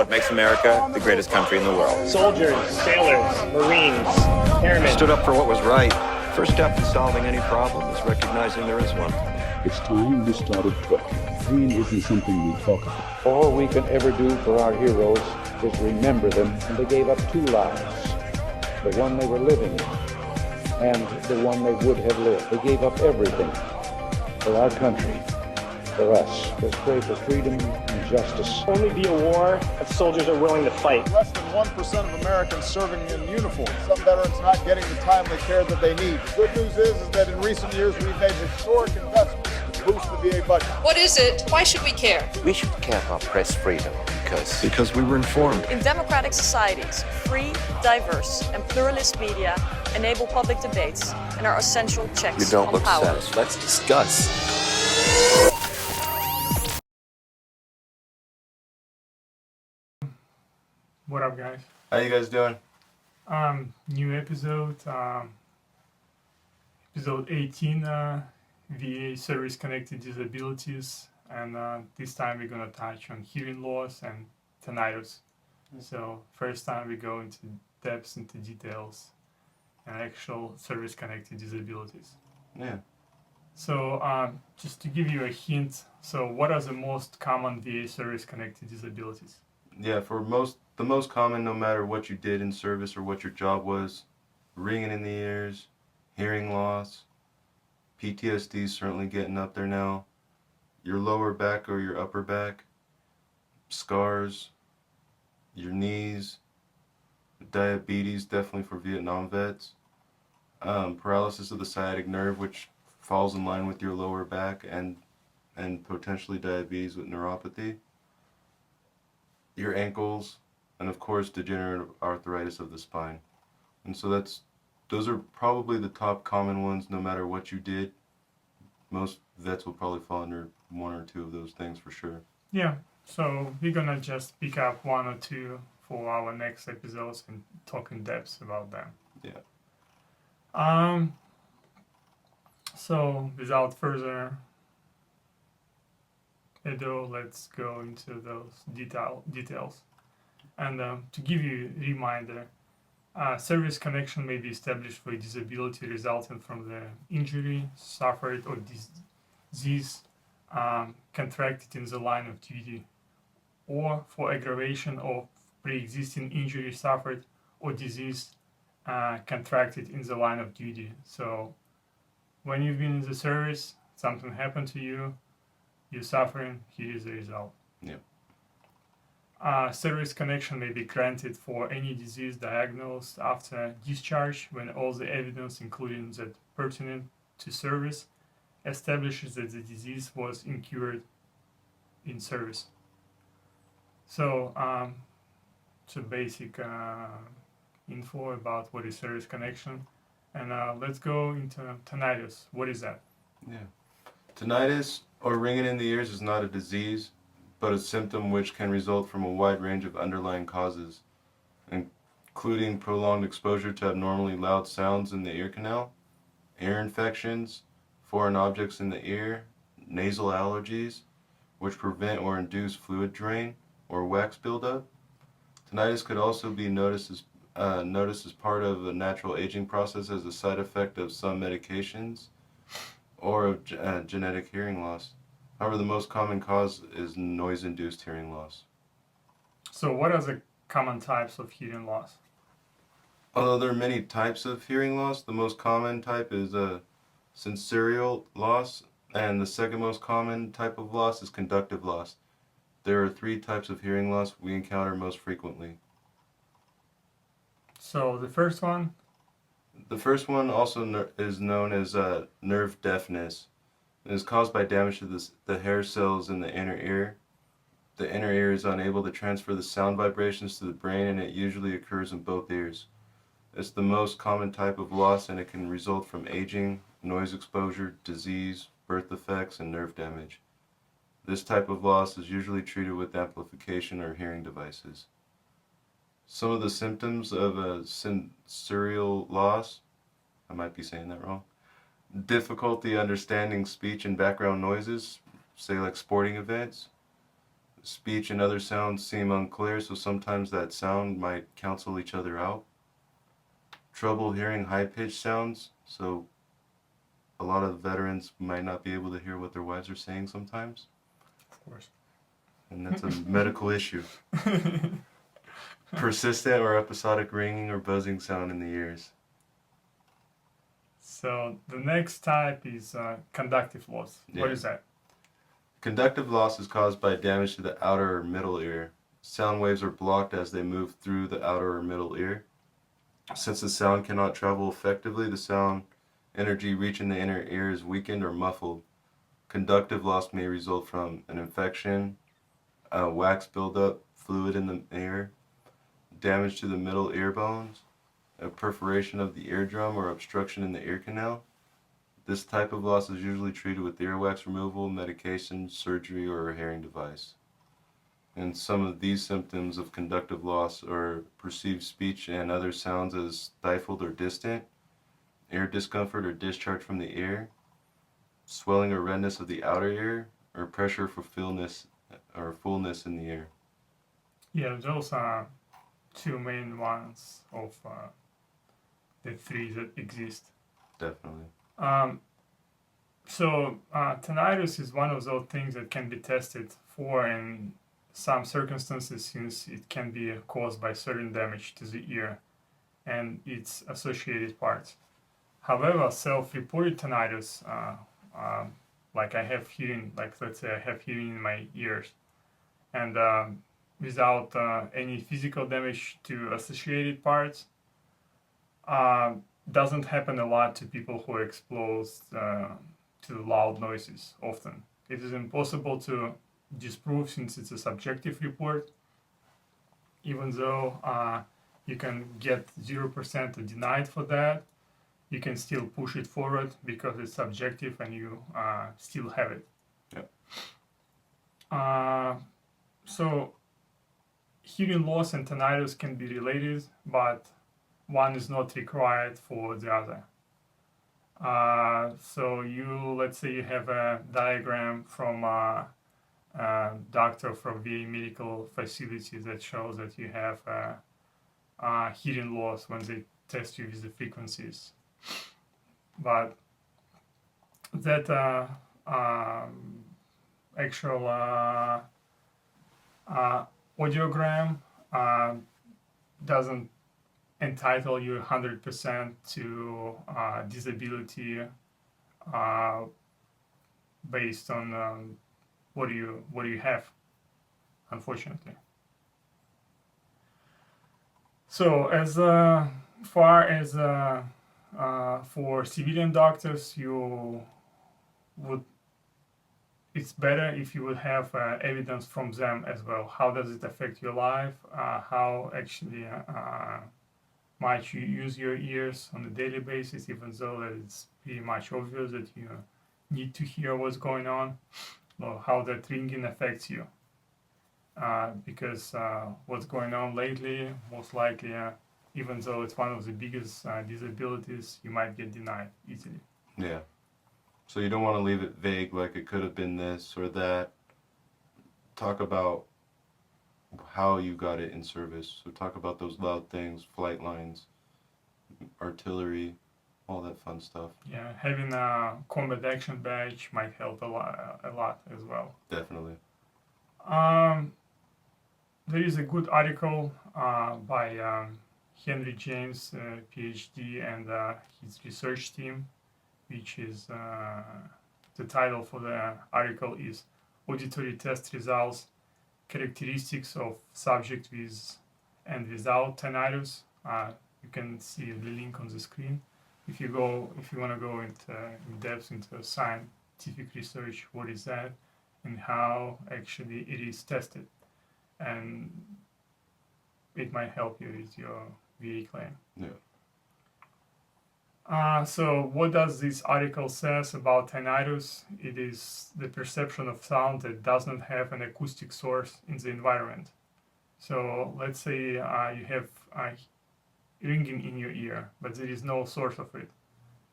what makes America the greatest country in the world. Soldiers, sailors, Marines, airmen. Stood up for what was right. First step in solving any problem is recognizing there is one. It's time we started talking. Pain isn't something we talk about. All we can ever do for our heroes is remember them. And they gave up two lives, the one they were living and the one they would have lived. They gave up everything for our country, for us. Let's pray for freedom and justice. Only be a war if soldiers are willing to fight. Less than 1% of Americans serving in uniform. Some veterans not getting the timely care that they need. The good news is that in recent years we've made historic investments to boost the VA budget. What is it? Why should we care? We should care about press freedom because we were informed. In democratic societies, free, diverse, and pluralist media enable public debates and are essential checks You don't on look power. sad. Let's discuss. What up, guys? How you guys doing? New episode, episode 18, VA service-connected disabilities, and this time we're gonna touch on hearing loss and tinnitus. So first time we go into depths, into details, and actual service-connected disabilities. Yeah. So just to give you a hint, so what are the most common VA service-connected disabilities? Yeah, the most common, no matter what you did in service or what your job was, ringing in the ears, hearing loss, PTSD is certainly getting up there now, your lower back or your upper back, scars, your knees, diabetes, definitely for Vietnam vets, paralysis of the sciatic nerve, which falls in line with your lower back, and potentially diabetes with neuropathy, your ankles, and of course degenerative arthritis of the spine. And so those are probably the top common ones. No matter what you did, most vets will probably fall under one or two of those things for sure. Yeah, so we're gonna just pick up one or two for our next episodes and talk in depth about them. Yeah. So without further ado, let's go into those details. And to give you a reminder, service connection may be established for a disability resulting from the injury suffered or disease contracted in the line of duty, or for aggravation of pre-existing injury suffered or disease contracted in the line of duty. So when you've been in the service, something happened to you, you're suffering, here is the result. Yeah. Service connection may be granted for any disease diagnosed after discharge when all the evidence, including that pertinent to service, establishes that the disease was incurred in service. So, basic info about what is service connection, and let's go into tinnitus. What is that? Yeah. Tinnitus, or ringing in the ears, is not a disease, but a symptom which can result from a wide range of underlying causes, including prolonged exposure to abnormally loud sounds in the ear canal, ear infections, foreign objects in the ear, nasal allergies, which prevent or induce fluid drain or wax buildup. Tinnitus could also be noticed as part of a natural aging process as a side effect of some medications or of genetic hearing loss. However, the most common cause is noise-induced hearing loss. So what are the common types of hearing loss? Although there are many types of hearing loss, the most common type is sensorial loss, and the second most common type of loss is conductive loss. There are 3 types of hearing loss we encounter most frequently. So the first one? The first one also is known as nerve deafness. It is caused by damage to the hair cells in the inner ear. The inner ear is unable to transfer the sound vibrations to the brain, and it usually occurs in both ears. It's the most common type of loss, and it can result from aging, noise exposure, disease, birth defects, and nerve damage. This type of loss is usually treated with amplification or hearing devices. Some of the symptoms of a sensorial loss, I might be saying that wrong, difficulty understanding speech and background noises, say like sporting events, Speech and other sounds seem unclear, so sometimes that sound might cancel each other out. Trouble hearing high-pitched sounds, so a lot of veterans might not be able to hear what their wives are saying sometimes. Of course. And that's a medical issue. Persistent or episodic ringing or buzzing sound in the ears. So the next type is conductive loss. What Yeah. is that? Conductive loss is caused by damage to the outer or middle ear. Sound waves are blocked as they move through the outer or middle ear. Since the sound cannot travel effectively, the sound energy reaching the inner ear is weakened or muffled. Conductive loss may result from an infection, wax buildup, fluid in the ear, damage to the middle ear bones, a perforation of the eardrum, or obstruction in the ear canal. This type of loss is usually treated with earwax removal, medication, surgery, or a hearing device. And some of these symptoms of conductive loss are perceived speech and other sounds as stifled or distant, ear discomfort or discharge from the ear, swelling or redness of the outer ear, or pressure for fullness in the ear. Yeah, those are two main ones of the three that exist. Definitely. So tinnitus is one of those things that can be tested for in some circumstances, since it can be caused by certain damage to the ear and its associated parts. However, self-reported tinnitus, like I have hearing, like let's say I have hearing in my ears, and without any physical damage to associated parts, doesn't happen a lot to people who are exposed to loud noises often. It is impossible to disprove since it's a subjective report, even though you can get 0% denied for that. You can still push it forward because it's subjective and you still have it. Yep. So hearing loss and tinnitus can be related, but one is not required for the other. So let's say you have a diagram from a doctor from VA medical facility that shows that you have hearing loss when they test you with the frequencies. But that actual audiogram doesn't entitle you 100% to disability based on what do you have, unfortunately. So as far as for civilian doctors, it's better if you would have evidence from them as well. How does it affect your life? How actually much you use your ears on a daily basis, even though it's pretty much obvious that you need to hear what's going on, or how that ringing affects you. Because what's going on lately, most likely, even though it's one of the biggest disabilities, you might get denied easily. Yeah. So you don't want to leave it vague, like it could have been this or that. Talk about how you got it in service. So talk about those loud things, flight lines, artillery, all that fun stuff. Yeah, having a combat action badge might help a lot as well. Definitely. There is a good article by Henry James, PhD, and his research team, which is the title for the article is Auditory Test Results, Characteristics of Subject with and Without Tinnitus. You can see the link on the screen. If you want to go in depth into scientific research, what is that and how actually it is tested, and it might help you with your VA claim. Yeah. So what does this article says about tinnitus? It is the perception of sound that does not have an acoustic source in the environment. So let's say you have ringing in your ear, but there is no source of it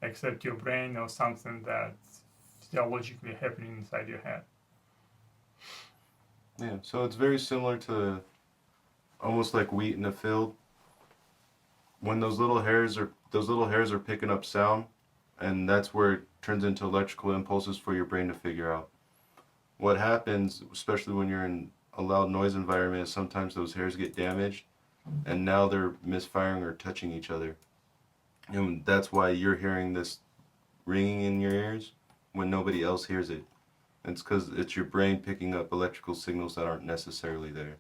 except your brain or something that's physiologically happening inside your head. Yeah, so it's very similar to almost like wheat in a field. When those little hairs are picking up sound, and that's where it turns into electrical impulses for your brain to figure out. What happens, especially when you're in a loud noise environment, is sometimes those hairs get damaged, and now they're misfiring or touching each other. And that's why you're hearing this ringing in your ears when nobody else hears it. It's because it's your brain picking up electrical signals that aren't necessarily there.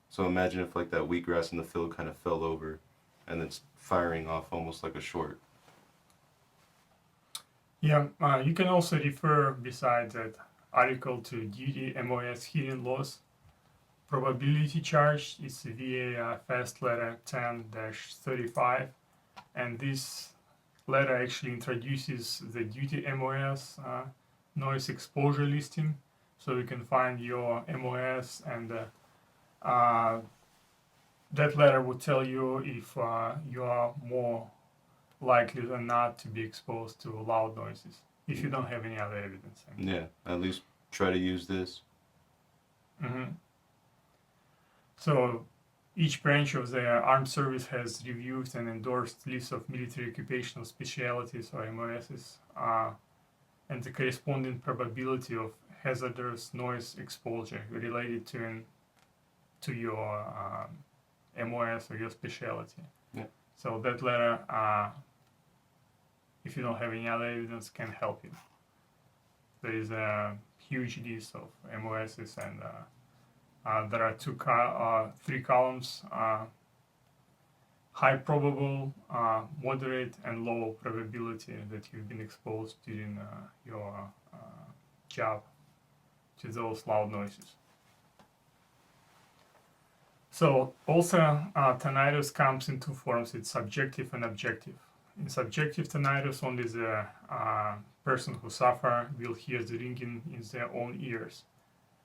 So imagine if like that wheatgrass in the field kind of fell over and it's firing off almost like a short. Yeah, you can also refer besides that article to duty MOS hearing loss. Probability charge is via fast letter 10-35, and this letter actually introduces the duty MOS noise exposure listing, so you can find your MOS, and that letter will tell you if you are more likely than not to be exposed to loud noises, if you don't have any other evidence. Yeah, at least try to use this. Mm-hmm. So each branch of the armed service has reviewed and endorsed lists of military occupational specialties, or MOSs, and the corresponding probability of hazardous noise exposure related to your MOS or your specialty. Yeah. So that letter, if you don't have any other evidence, can help you. There is a huge list of MOSs, and there are three columns: high probable, moderate, and low probability that you've been exposed during your job to those loud noises. So also tinnitus comes in two forms. It's subjective and objective. In subjective tinnitus, only the person who suffers will hear the ringing in their own ears.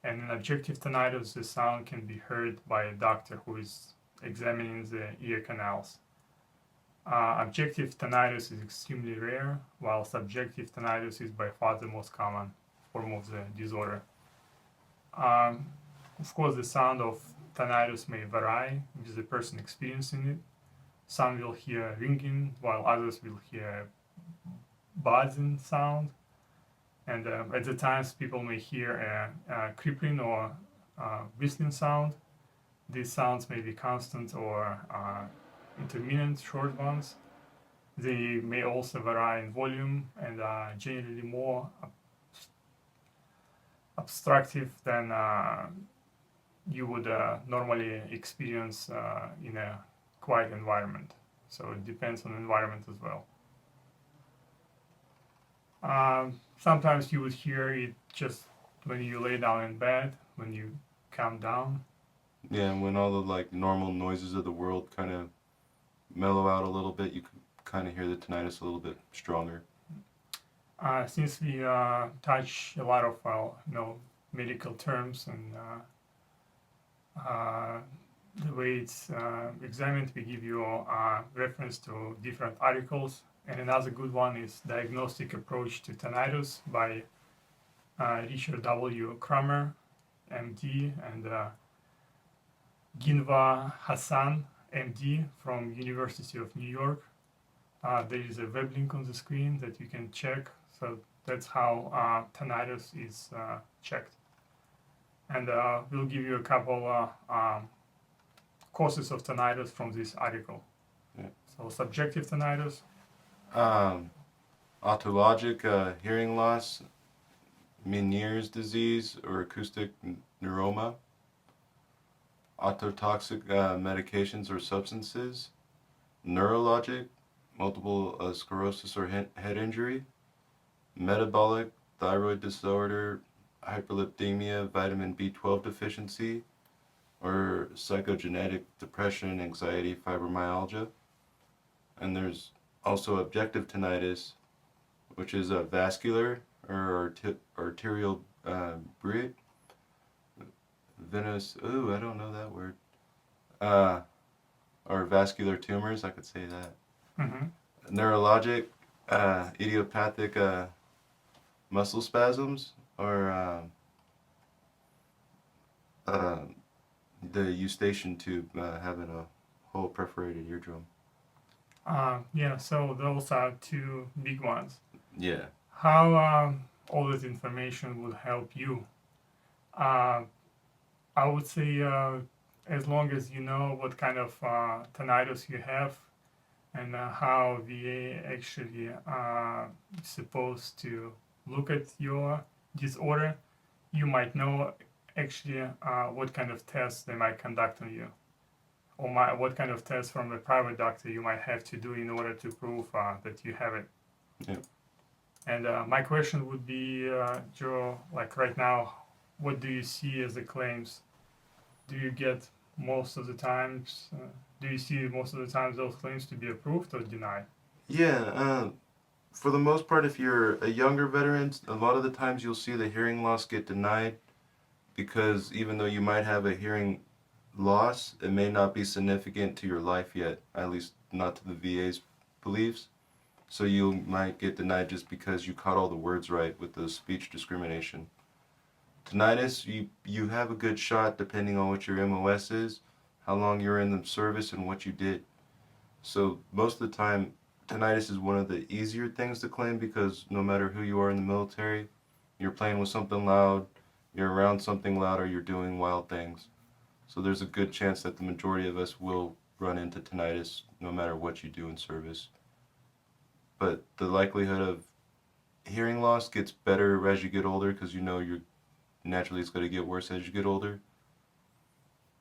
And in objective tinnitus, the sound can be heard by a doctor who is examining the ear canals. Objective tinnitus is extremely rare, while subjective tinnitus is by far the most common form of the disorder. Of course, the sound of tinnitus may vary with the person experiencing it. Some will hear ringing, while others will hear buzzing sound. And at the times, people may hear a crippling or whistling sound. These sounds may be constant or intermittent, short ones. They may also vary in volume and are generally more obstructive than you would normally experience in a quiet environment. So it depends on the environment as well. Sometimes you would hear it just when you lay down in bed, when you calm down. Yeah, and when all the like normal noises of the world kind of mellow out a little bit, you can kind of hear the tinnitus a little bit stronger. Since we touch a lot of medical terms and the way it's examined, we give you reference to different articles. And another good one is Diagnostic Approach to Tinnitus by Richard W. Kramer, MD, and Ginva Hassan, MD, from University of New York. There is a web link on the screen that you can check. So that's how tinnitus is checked. And we'll give you a couple causes of tinnitus from this article. Yeah. So subjective tinnitus. Autologic hearing loss, Meniere's disease or acoustic neuroma, autotoxic medications or substances, neurologic, multiple sclerosis or head injury, metabolic, thyroid disorder, hyperlipidemia, vitamin B12 deficiency, or psychogenetic depression, anxiety, fibromyalgia. And there's also objective tinnitus, which is a vascular or arterial bruit, venous, I don't know that word, or vascular tumors, I could say that. Mm-hmm. Neurologic, idiopathic muscle spasms, or The eustachian tube having a hole perforated eardrum. Yeah, so those are two big ones. Yeah. How all this information would help you? I would say as long as you know what kind of tinnitus you have and how VA actually supposed to look at your disorder, you might know actually what kind of tests they might conduct on you, or what kind of tests from a private doctor you might have to do in order to prove that you have it. Yeah. And my question would be, Joe, like right now, what do you see as the claims? Do you get most of the times, do you see most of the times those claims to be approved or denied? Yeah, for the most part, if you're a younger veteran, a lot of the times you'll see the hearing loss get denied because even though you might have a hearing loss, it may not be significant to your life yet, at least not to the VA's beliefs. So you might get denied just because you caught all the words right with the speech discrimination. Tinnitus, you have a good shot depending on what your MOS is, how long you're in the service, and what you did. So most of the time, tinnitus is one of the easier things to claim because no matter who you are in the military, you're playing with something loud, you're around something loud, or you're doing wild things. So there's a good chance that the majority of us will run into tinnitus no matter what you do in service. But the likelihood of hearing loss gets better as you get older because you know you're naturally it's going to get worse as you get older.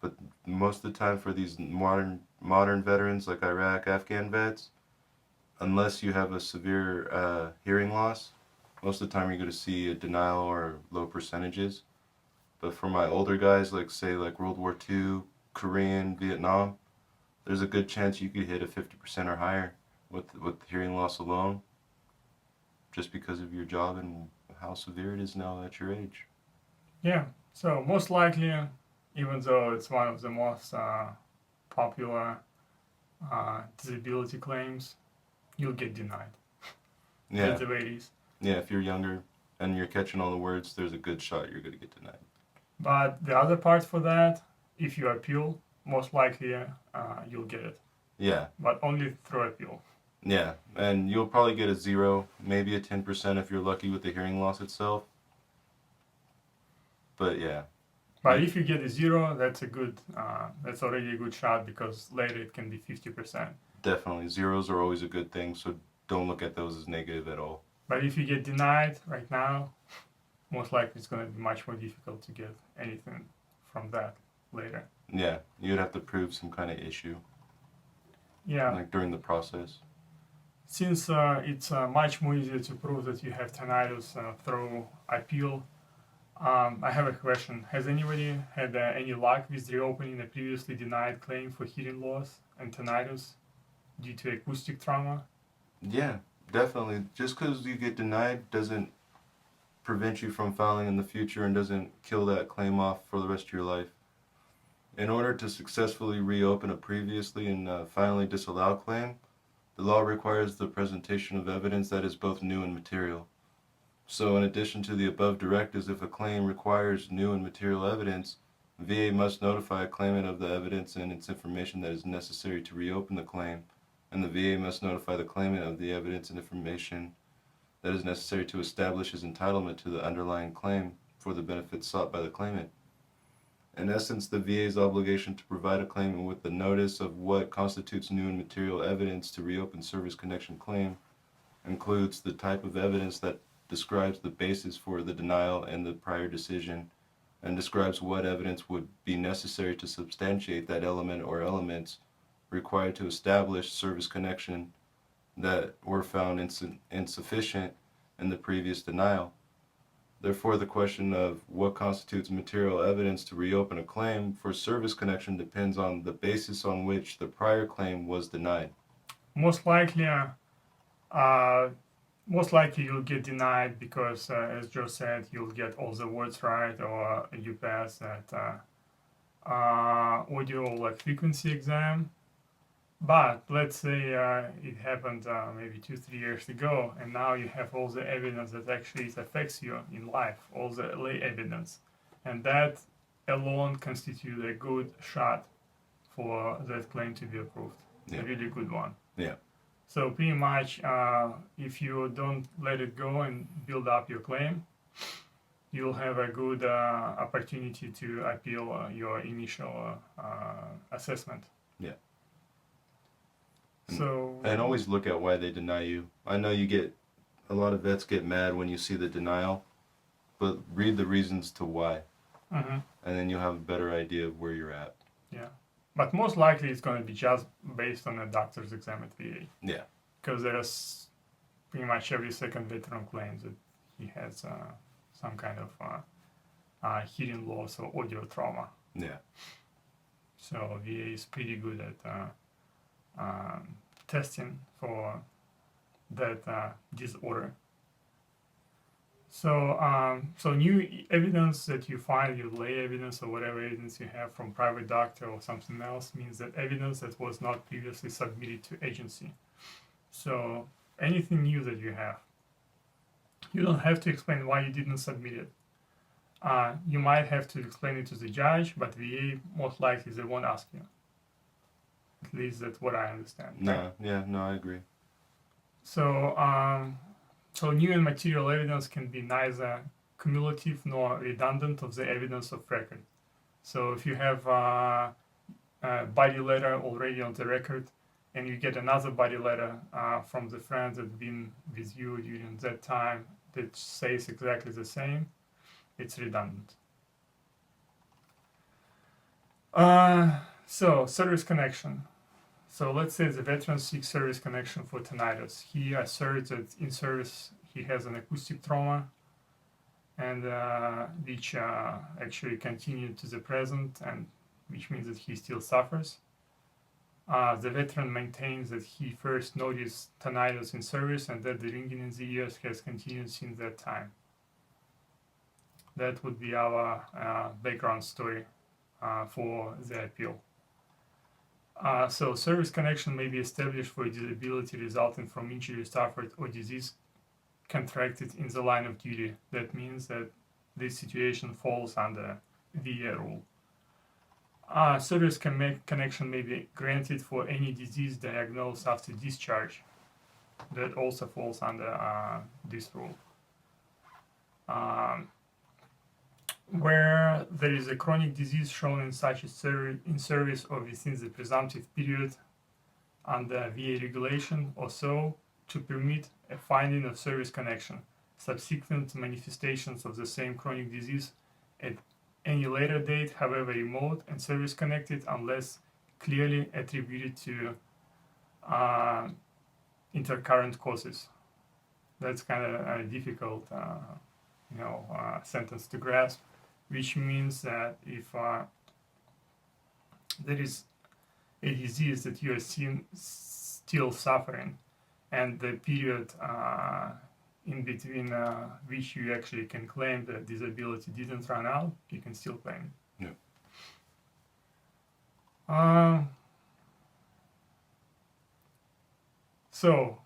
But most of the time for these modern veterans like Iraq, Afghan vets, unless you have a severe hearing loss, most of the time you're going to see a denial or low percentages. But for my older guys, like say like World War II, Korean, Vietnam, there's a good chance you could hit a 50% or higher with hearing loss alone, just because of your job and how severe it is now at your age. Yeah, so most likely, even though it's one of the most popular disability claims, you'll get denied. Yeah. That's the way it is. Yeah, if you're younger and you're catching all the words, there's a good shot you're going to get denied. But the other part for that, if you appeal, most likely you'll get it. Yeah. But only through appeal. Yeah, and you'll probably get a 0, maybe a 10% if you're lucky with the hearing loss itself. But yeah. But if you get a 0, that's that's already a good shot because later it can be 50%. Definitely. Zeros are always a good thing, so don't look at those as negative at all. But if you get denied right now, most likely it's going to be much more difficult to get anything from that later. Yeah, you'd have to prove some kind of issue. Yeah. Like during the process. Since it's much more easier to prove that you have tinnitus through appeal, I have a question. Has anybody had any luck with reopening a previously denied claim for hearing loss and tinnitus due to acoustic trauma? Yeah, definitely. Just because you get denied doesn't prevent you from filing in the future and doesn't kill that claim off for the rest of your life. In order to successfully reopen a previously and finally disallowed claim, the law requires the presentation of evidence that is both new and material. So in addition to the above directives, if a claim requires new and material evidence, VA must notify a claimant of the evidence and its information that is necessary to reopen the claim, and the VA must notify the claimant of the evidence and information that is necessary to establish his entitlement to the underlying claim for the benefits sought by the claimant. In essence, the VA's obligation to provide a claimant with the notice of what constitutes new and material evidence to reopen service connection claim includes the type of evidence that describes the basis for the denial and the prior decision, and describes what evidence would be necessary to substantiate that element or elements required to establish service connection that were found insufficient in the previous denial. Therefore, the question of what constitutes material evidence to reopen a claim for service connection depends on the basis on which the prior claim was denied. Most likely you'll get denied because, as Joe said, you'll get all the words right, or you pass that audio like frequency exam. But let's say it happened maybe 2-3 years ago, and now you have all the evidence that actually it affects you in life, all the lay evidence, and that alone constitute a good shot for that claim to be approved. A really good one. Yeah. So pretty much, if you don't let it go and build up your claim, you'll have a good opportunity to appeal your initial assessment. Yeah. So and always look at why they deny you. I know a lot of vets get mad when you see the denial, but read the reasons to why, and then you'll have a better idea of where you're at. Yeah, but most likely it's going to be just based on a doctor's exam at VA. Yeah. Because there's pretty much every second veteran claims that he has some kind of hearing loss or audio trauma. Yeah. So VA is pretty good at testing for that disorder. So, so new evidence that you find, your lay evidence or whatever evidence you have from private doctor or something else, means that evidence that was not previously submitted to agency. So anything new that you have, you don't have to explain why you didn't submit it. You might have to explain it to the judge, but VA most likely they won't ask you. At least that's what I understand. No, yeah, no, I agree. So, so new and material evidence can be neither cumulative nor redundant of the evidence of record. So if you have a body letter already on the record, and you get another body letter from the friend that's been with you during that time that says exactly the same, it's redundant. So, service connection. So let's say the veteran seeks service connection for tinnitus. He asserts that in service he has an acoustic trauma, and which actually continued to the present, and which means that he still suffers. The veteran maintains that he first noticed tinnitus in service and that the ringing in the ears has continued since that time. That would be our background story for the appeal. So service connection may be established for a disability resulting from injury suffered or disease contracted in the line of duty. That means that this situation falls under VA rule. Service connection may be granted for any disease diagnosed after discharge. That also falls under this rule. Where there is a chronic disease shown in such a in service or within the presumptive period under VA regulation or so to permit a finding of service connection, subsequent manifestations of the same chronic disease at any later date, however remote and service connected, unless clearly attributed to intercurrent causes. That's kind of a difficult, sentence to grasp, which means that if there is a disease that you are still suffering, and the period in between which you actually can claim that disability didn't run out, you can still claim it. Yeah. So,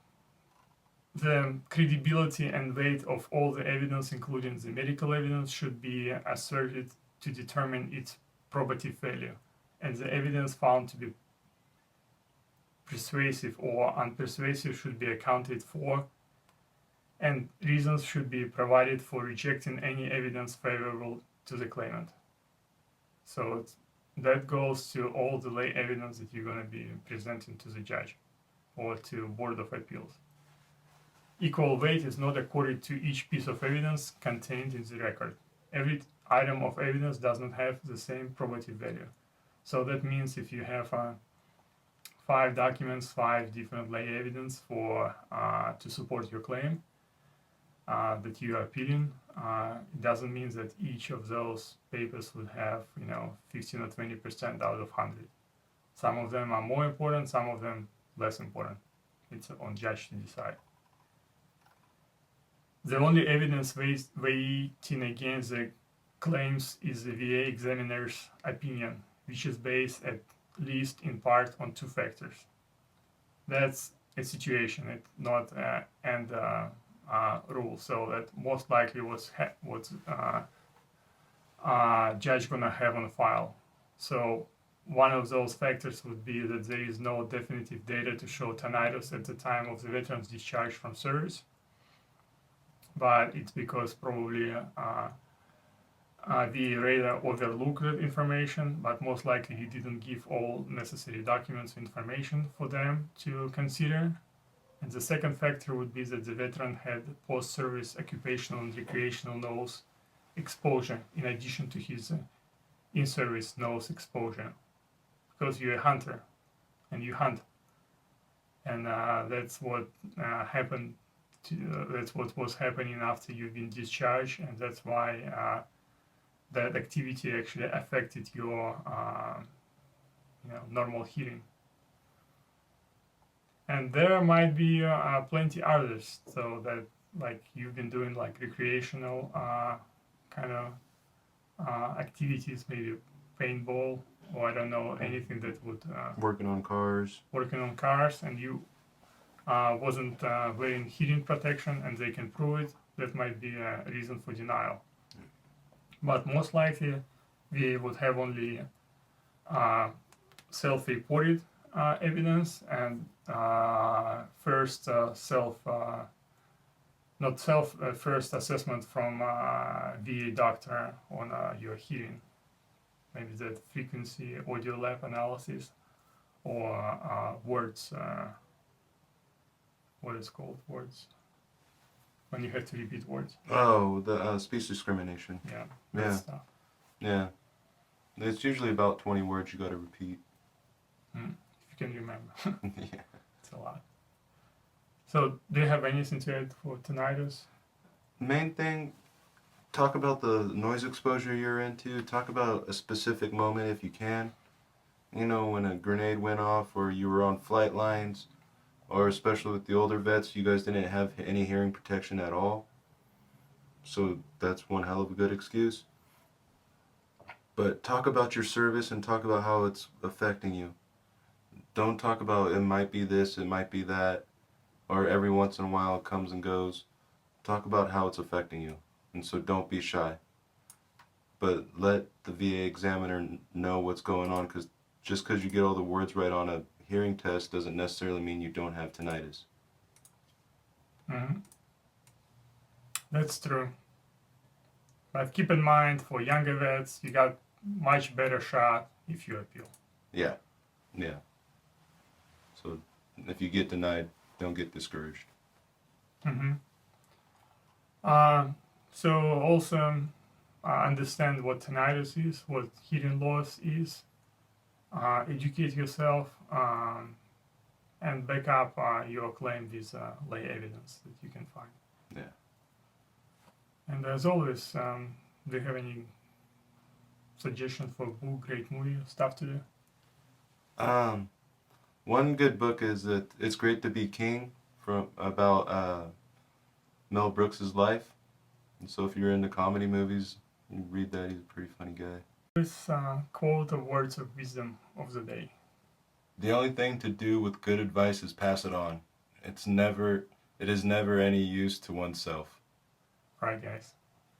the credibility and weight of all the evidence, including the medical evidence, should be asserted to determine its probative value, and the evidence found to be persuasive or unpersuasive should be accounted for, and reasons should be provided for rejecting any evidence favorable to the claimant. So that goes to all the lay evidence that you're going to be presenting to the judge or to Board of Appeals. Equal weight is not accorded to each piece of evidence contained in the record. Every item of evidence does not have the same probative value. So that means if you have 5 documents, 5 different lay evidence for to support your claim that you are appealing, it doesn't mean that each of those papers would have 15 or 20% out of 100. Some of them are more important, some of them less important. It's on judge to decide. The only evidence weighing against the claims is the VA examiner's opinion, which is based at least in part on 2 factors. That's a situation, it's not and rule. So that most likely judge gonna have on file. So one of those factors would be that there is no definitive data to show tinnitus at the time of the veteran's discharge from service, but it's because probably the radar overlooked that information, but most likely he didn't give all necessary documents and information for them to consider. And the second factor would be that the veteran had post-service occupational and recreational noise exposure in addition to his in-service noise exposure, because you're a hunter and you hunt, and that's what happened. That's what was happening after you've been discharged, and that's why that activity actually affected your normal hearing. And there might be plenty others, so that like you've been doing like recreational kind of activities, maybe paintball, or I don't know, anything that would Working on cars. And you wasn't wearing hearing protection, and they can prove it. That might be a reason for denial. But most likely, we would have only self-reported evidence and first first assessment from VA doctor on your hearing, maybe the frequency audio lab analysis, or words. What is called words? When you have to repeat words. Oh, the speech discrimination. Yeah. Yeah. Stuff. Yeah. It's usually about 20 words you got to repeat. If you can remember. Yeah. It's a lot. So, do you have anything to add for tinnitus? Main thing, talk about the noise exposure you're into. Talk about a specific moment if you can. You know, when a grenade went off, or you were on flight lines, or especially with the older vets, you guys didn't have any hearing protection at all. So that's one hell of a good excuse. But talk about your service and talk about how it's affecting you. Don't talk about it might be this, it might be that, or every once in a while it comes and goes. Talk about how it's affecting you. And so don't be shy. But let the VA examiner know what's going on, because just because you get all the words right on a hearing test doesn't necessarily mean you don't have tinnitus. Mm-hmm. That's true. But keep in mind, for younger vets, you got much better shot if you appeal. Yeah. Yeah. So if you get denied, don't get discouraged. Mm-hmm. So also understand what tinnitus is, what hearing loss is. Educate yourself and back up your claim with lay evidence that you can find. Yeah. And as always, do you have any suggestions for book, great movie, stuff to do? One good book is that It's Great to Be King, about Mel Brooks's life. And so if you're into comedy movies, you read that. He's a pretty funny guy. This quote of words of wisdom of the day. The only thing to do with good advice is pass it on. It is never any use to oneself. Right, guys.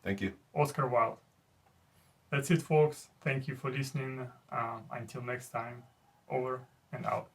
Thank you. Oscar Wilde. That's it, folks. Thank you for listening. Until next time, over and out.